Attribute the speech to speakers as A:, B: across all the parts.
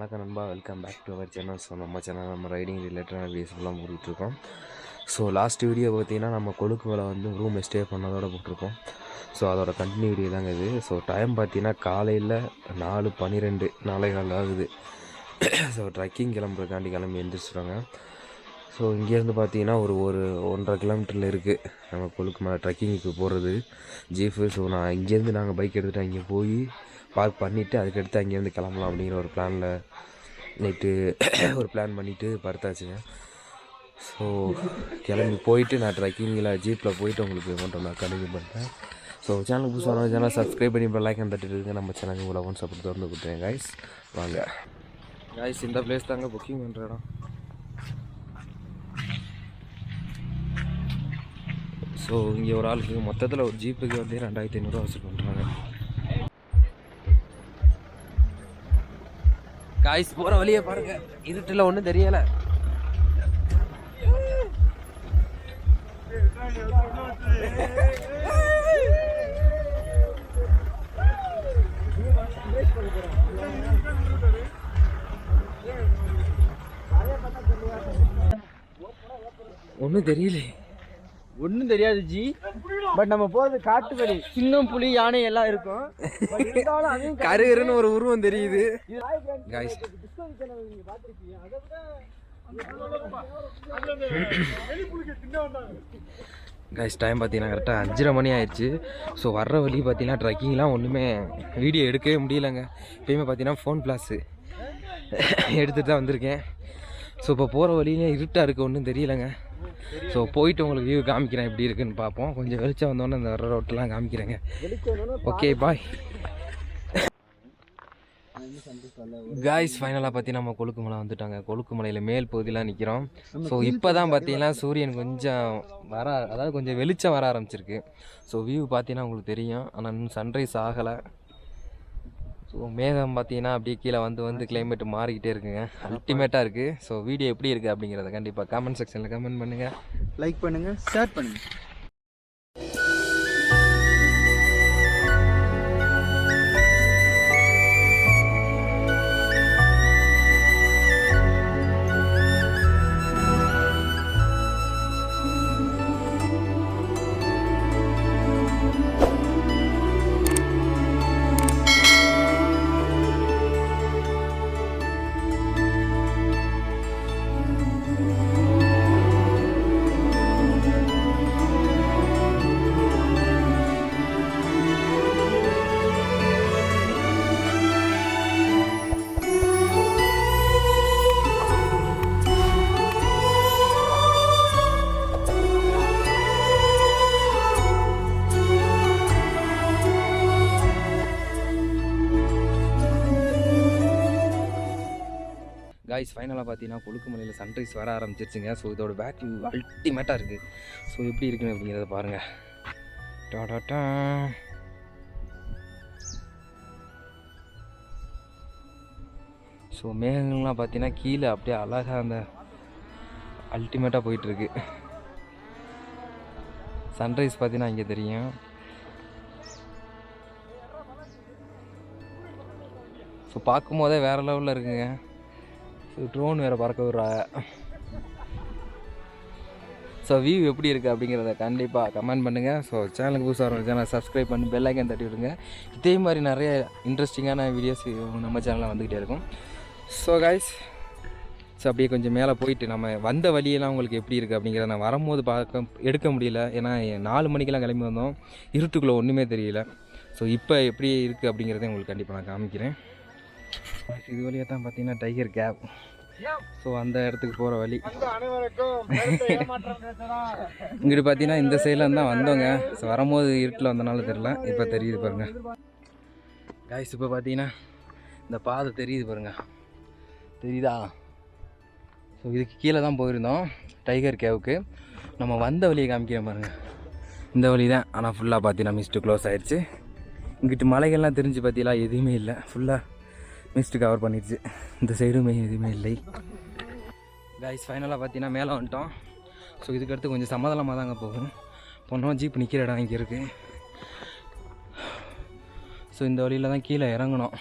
A: வணக்கம் நண்பா, welcome back to our channel. So நம்ம சேனல் நம்ம ரைடிங் ரிலேட்டடான வீடியோஸ்லாம் போட்டுட்ருக்கோம். ஸோ லாஸ்ட் வீடியோ பார்த்தீங்கன்னா நம்ம கொழுக்குமலை வந்து ரூம் ஸ்டே பண்ணதோட போட்டிருக்கோம். ஸோ அதோட கண்டினியூ வீடியோ தாங்க இது. ஸோ டைம் பார்த்தீங்கன்னா காலையில் 4:12 4:15 ஆகுது. ஸோ ட்ரெக்கிங் கிளம்புறதுக்காண்டி கிளம்பி எழுந்திரிச்சிடுவாங்க. ஸோ இங்கேருந்து பார்த்தீங்கன்னா ஒரு 1.5 கிலோமீட்டரில் இருக்குது நம்ம கொழுக்குமலை ட்ரெக்கிங்க்கு போகிறது ஜீஃபு. ஸோ இங்கேருந்து நாங்கள் பைக் எடுத்துகிட்டு அங்கே போய் பார்க் பண்ணிவிட்டு அதுக்கடுத்து அங்கேருந்து கிளம்பலாம் அப்படிங்கிற ஒரு பிளானில் நைட்டு ஒரு பிளான் பண்ணிவிட்டு படுத்தாச்சுங்க. ஸோ கிளம்பி போயிட்டு நான் ட்ரெக்கிங்கில் ஜீப்பில் போயிட்டு உங்களுக்கு மட்டும் நான் கண்டினியூ பண்ணுறேன். ஸோ சேனலுக்கு புதுசாக சேனல் சப்ஸ்கிரைப் பண்ணி இப்போ லைக் தட்டிட்டு இருக்குது. நம்ம சேனலுக்கு உங்களை ஒன் சப்போர்ட் திறந்து கொடுத்துருங்க கைஸ். வாங்க கைஸ், இந்த பிளேஸ் தாங்க புக்கிங் பண்ணுற இடம். ஸோ இங்கே ஒரு ஆளுக்கு மொத்தத்தில் ஒரு ஜீப்புக்கு வந்து 2500 வசூல் பண்ணுறாங்க. காய்ஸ் போகிற வழியை பாருங்க, இருட்டில் ஒன்றும் தெரியலை. ஒன்றும் தெரியல,
B: ஒன்றும் தெரியாது ஜி. பட் நம்ம போகிறது காட்டு வழி, சின்னம் புலி யானை எல்லாம் இருக்கும்.
A: கருகருன்னு ஒரு உருவம் தெரியுது. கைஸ் டைம் பார்த்தீங்கன்னா கரெக்டாக 5:30 மணி ஆயிடுச்சு. ஸோ வர்ற வழி பார்த்தீங்கன்னா ட்ரெக்கிங்லாம் ஒன்றுமே வீடியோ எடுக்கவே முடியலைங்க. எப்பயுமே பார்த்தீங்கன்னா ஃபோன் ஃப்ளாஷு எடுத்துகிட்டு தான் வந்திருக்கேன். ஸோ இப்போ போகிற வழியிலே இருட்டாக இருக்குது, ஒன்றும் தெரியலைங்க. ஸோ போயிட்டு உங்களுக்கு வியூ காமிக்கிறேன் எப்படி இருக்குன்னு பார்ப்போம். கொஞ்சம் வெளிச்சம் வந்தோன்னே இந்த வர ரோட்டெலாம் காமிக்கிறேங்க. Okay bye guys. ஃபைனலாக பார்த்தீங்கன்னா நம்ம கொழுக்குமலை வந்துட்டாங்க. கொழுக்குமலையில் மேல் பகுதியெலாம் நிற்கிறோம். ஸோ இப்போ தான் பார்த்தீங்கன்னா சூரியன் கொஞ்சம் அதாவது கொஞ்சம் வெளிச்சம் வர ஆரம்பிச்சிருக்கு. ஸோ வியூ பார்த்தீங்கன்னா உங்களுக்கு தெரியும், ஆனால் இன்னும் சன்ரைஸ் ஆகலை. ஸோ மேகம் பார்த்தீங்கன்னா அப்படியே கீழே வந்து கிளைமேட் மாறிக்கிட்டே இருக்குங்க, அல்டிமேட்டாக இருக்குது. ஸோ வீடியோ எப்படி இருக்குது அப்படிங்கிறத கண்டிப்பாக கமெண்ட் செக்ஷனில் கமெண்ட் பண்ணுங்கள்,
B: லைக் பண்ணுங்கள், ஷேர் பண்ணுங்கள்.
A: காய்ஸ் ஃபைனலாக பார்த்தீங்கன்னா கொழுக்குமலையில் சன்ரைஸ் வர ஆரம்பிச்சிருச்சுங்க. ஸோ இதோட பேக் வியூ அல்டிமேட்டாக இருக்குது. ஸோ எப்படி இருக்குன்னு அப்படிங்கிறத பாருங்கள். டாடாட்டா. ஸோ மேகங்கள்லாம் பார்த்தீங்கன்னா கீழே அப்படியே அழகாக அந்த அல்டிமேட்டாக போயிட்டுருக்கு. சன்ரைஸ் பார்த்தீங்கன்னா இங்கே தெரியும். ஸோ பார்க்கும் போதே வேறு லெவலில் இருக்குங்க. ஸோ ட்ரோன் வேறு பறக்க விடுறாங்க. ஸோ வியூ எப்படி இருக்குது அப்படிங்கிறத கண்டிப்பாக கமெண்ட் பண்ணுங்கள். ஸோ சேனலுக்கு புதுசாக வர சேனல் சப்ஸ்கிரைப் பண்ணி பெல் ஐக்கன் தட்டி விடுங்க. இதே மாதிரி நிறைய இன்ட்ரெஸ்டிங்கான வீடியோஸ் நம்ம சேனலில் வந்துக்கிட்டே இருக்கும். ஸோ கைஸ், ஸோ அப்படியே கொஞ்சம் மேலே போயிட்டு நம்ம வந்த வழியெல்லாம் உங்களுக்கு எப்படி இருக்குது அப்படிங்கிறத நான் வரும்போது எடுக்க முடியல. ஏன்னா 4 மணிக்கெல்லாம் கிளம்பி வந்தோம், இருட்டுக்குள்ளே ஒன்றுமே தெரியல. ஸோ இப்போ எப்படி இருக்குது அப்படிங்கிறத உங்களுக்கு கண்டிப்பாக நான் காமிக்கிறேன். இது வழியாக தான் பார்த்தீங்கன்னா டைகர் கேப். ஸோ அந்த இடத்துக்கு போகிற வழி இங்கிட்டு பார்த்தீங்கன்னா இந்த சைடில் தான் வந்தோங்க. ஸோ வரும்போது இருட்டில் வந்தனால தெரில, இப்போ தெரியுது பாருங்கள் காய்ஸ். இப்போ பார்த்தீங்கன்னா இந்த பாதை தெரியுது பாருங்கள், தெரியுதா? ஸோ இதுக்கு கீழே தான் போயிருந்தோம் டைகர் கேவுக்கு. நம்ம வந்த வழியை காமிக்கிறேன் பாருங்கள், இந்த வழி தான். ஆனால் ஃபுல்லாக பார்த்தீங்கன்னா மிஸ்ட்டு க்ளோஸ் ஆகிடுச்சு. இங்கிட்டு மலைகள்லாம் தெரிஞ்சு பார்த்தீங்களா, எதுவுமே இல்லை, ஃபுல்லாக மிஸ்ட்டு கவர் பண்ணிடுச்சு. இந்த சைடுமே எதுவுமே இல்லை காய்ஸ். ஃபைனலாக பார்த்தீங்கன்னா மேலே வந்துட்டோம். ஸோ இதுக்கடுத்து கொஞ்சம் சமாதானமாக தாங்க போனோம். ஜீப் நிற்கிற இடம் இங்கே இருக்குது. ஸோ இந்த வழியில் தான் கீழே இறங்கணும்.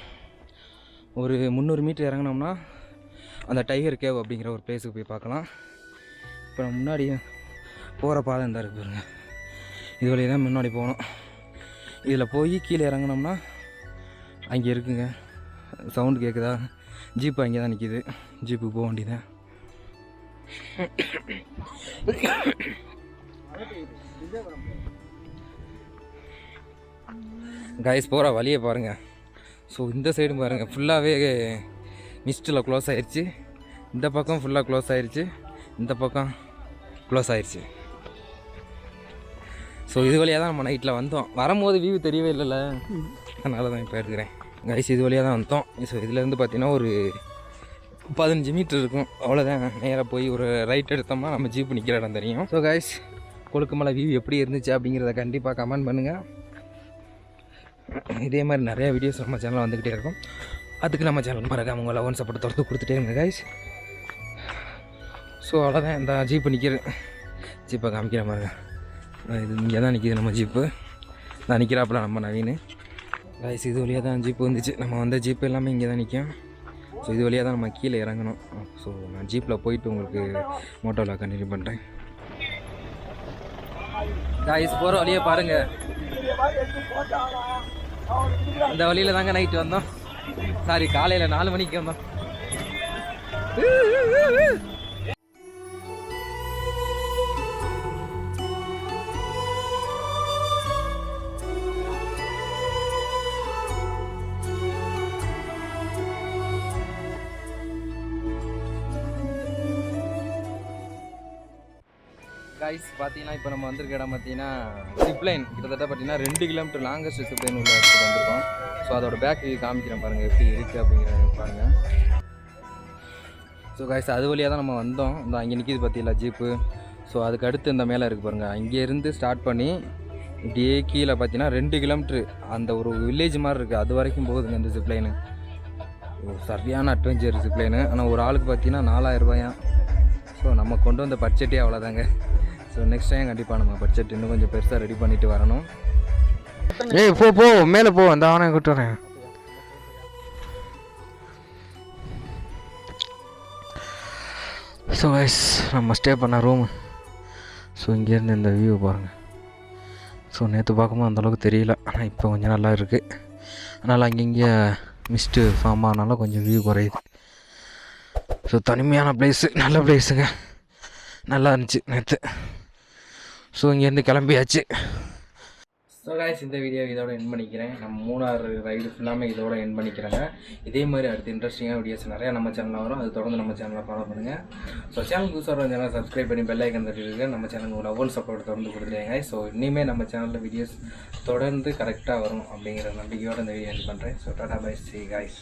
C: ஒரு 300 மீட்டர் இறங்கினோம்னா அந்த டைகர் கேவ் அப்படிங்கிற ஒரு பிளேஸுக்கு போய் பார்க்கலாம். இப்போ நம்ம முன்னாடி போகிற பாதை இந்த இருக்கு பாருங்க, இது வழியாக தான் முன்னாடி போகணும். இதில் போய் கீழே இறங்கினோம்னா அங்கே இருக்குங்க. சவுண்டு கேட்குதா? ஜீப்பு அங்கே தான் நிற்கிது. ஜீப்புக்கு போக வேண்டியதான். கைஸ் போகிற வழியை பாருங்கள். ஸோ இந்த சைடும் பாருங்கள், ஃபுல்லாகவே மிஸ்ட்டில் க்ளோஸ் ஆயிடுச்சு. இந்த பக்கம் ஃபுல்லாக க்ளோஸ் ஆயிடுச்சு, இந்த பக்கம் க்ளோஸ் ஆயிடுச்சு. ஸோ இது வழியாக தான் நம்ம நைட்டில் வந்தோம். வரும்போது வியூ தெரியவே இல்லைல்ல, அதனால தான் இப்போ எடுக்கிறேன். கைஸ் இது வழியாக தான் வந்தோம். ஸோ இதுலேருந்து பார்த்தீங்கன்னா ஒரு 15 மீட்டர் இருக்கும், அவ்வளோதான். நேராக போய் ஒரு ரைட் எடுத்தோம்னா நம்ம ஜீப்பு நிற்கிற இடம் தெரியும். ஸோ கைஸ் கொழுக்குமலை வியூ எப்படி இருந்துச்சு அப்படிங்கிறத கண்டிப்பாக கமெண்ட் பண்ணுங்கள். இதே மாதிரி நிறையா வீடியோஸ் நம்ம சேனலில் வந்துக்கிட்டே இருக்கும். அதுக்கு நம்ம சேனல் மறக்காம உங்களை லவ் சப்போர்ட் தொடர்ந்து கொடுத்துட்டே இருங்க கைஸ். ஸோ அவ்வளோதான், இந்த ஜீப்பு நிற்கிறேன். ஜீப்பை காமிக்கிற மாதிரி இது இங்கே தான் நிற்கிது நம்ம ஜீப்பு. நான் நிற்கிறாப்புல நம்ம நவீன். கைஸ் இது வழியாக தான் ஜீப்பு வந்துச்சு. நம்ம வந்த ஜீப்பு எல்லாமே இங்கே தான் நிற்கும். ஸோ இது வழியாக தான் நம்ம கீழே இறங்கணும். ஸோ நான் ஜீப்பில் போயிட்டு உங்களுக்கு மோட்டோவில் கண்டினியூ பண்ணுறேன். கைஸ் போகிற வழியை பாருங்கள், இந்த வழியில் தாங்க நைட்டு வந்தோம். சாரி, காலையில் 4 மணிக்கு வந்தோம். கைஸ் பார்த்தீங்கன்னா இப்போ நம்ம வந்திருக்க இடம் பார்த்தீங்கன்னா ஜிப்லைன். கிட்டத்தட்ட பார்த்தீங்கன்னா 2 கிலோமீட்டர் லாங்கஸ்ட் ஜிப்லைன் உள்ள இடத்துக்கு வந்திருக்கோம். ஸோ அதோட பேக் காமிக்கிறேன் பாருங்கள் எப்படி இருக்குது அப்படிங்கிறத பாருங்கள். ஸோ கைஸ் அது வழியாக தான் நம்ம வந்தோம். இந்த அங்கே நிற்கிது பார்த்தீங்களா ஜீப்பு. ஸோ அதுக்கு அடுத்து இந்த மேலே இருக்குது பாருங்கள், அங்கேருந்து ஸ்டார்ட் பண்ணி இப்படியே கீழே பார்த்தீங்கன்னா 2 கிலோமீட்ரு அந்த ஒரு வில்லேஜ் மாதிரி இருக்குது, அது வரைக்கும் போகுதுங்க இந்த ஜிப்லைனு. சரியான அட்வென்ச்சர் ஜிப்லைனு. ஆனால் ஒரு ஆளுக்கு பார்த்தீங்கன்னா 4000 ரூபாயா. ஸோ நம்ம கொண்டு வந்த பட்ஜெட்டே அவ்வளோதாங்க. ஸோ நெக்ஸ்ட் டைம் கண்டிப்பாக நம்ம பட்ஜெட் இன்னும் கொஞ்சம் பெருசாக ரெடி பண்ணிவிட்டு வரணும்.
A: ஏய் போ மேலே போ, அந்த அவனை கூப்பிட்டு வரேன். ஸோ கைஸ் நம்ம ஸ்டே பண்ண ரூமு. ஸோ இங்கேருந்து இந்த வியூ பாருங்கள். ஸோ நேற்று பார்க்கும்போது அந்தளவுக்கு தெரியல, ஆனால் இப்போ கொஞ்சம் நல்லா இருக்குது. அதனால் அங்கங்கே மிஸ்ட்டு ஃபார்ம் ஆனால கொஞ்சம் வியூ குறையுது. ஸோ தனிமையான பிளேஸு, நல்ல பிளேஸுங்க, நல்லா இருந்துச்சு நேற்று. ஸோ இங்கேருந்து கிளம்பியாச்சு. ஸோ கைஸ் இந்த வீடியோ இதோட என் பண்ணிக்கிறேன். நம்ம மூணாறு ரைடு ஃபுல்லாமே இதோட என் பண்ணிக்கிறேங்க. இதே மாதிரி அடுத்து இன்ட்ரெஸ்டிங்காக வீடியோஸ் நிறையா நம்ம சேனலில் வரும், அது தொடர்ந்து நம்ம சேனலில் ஃபாலோ பண்ணுங்கள். ஸோ சேனல் புதுசாக வர சேனல் சப்ஸ்கிரைப் பண்ணி பெல் ஐக்கன் தட்டிட்டு நம்ம சேனலுக்கு லவ் சப்போர்ட் தொடர்ந்து கொடுத்துருங்க. ஸோ இனிமேல் நம்ம சேனலில் வீடியோஸ் தொடர்ந்து கரெக்டாக வரும் அப்படிங்கிற நம்பிக்கையோடு இந்த வீடியோ என் பண்ணுறேன். So tata bye, see you guys.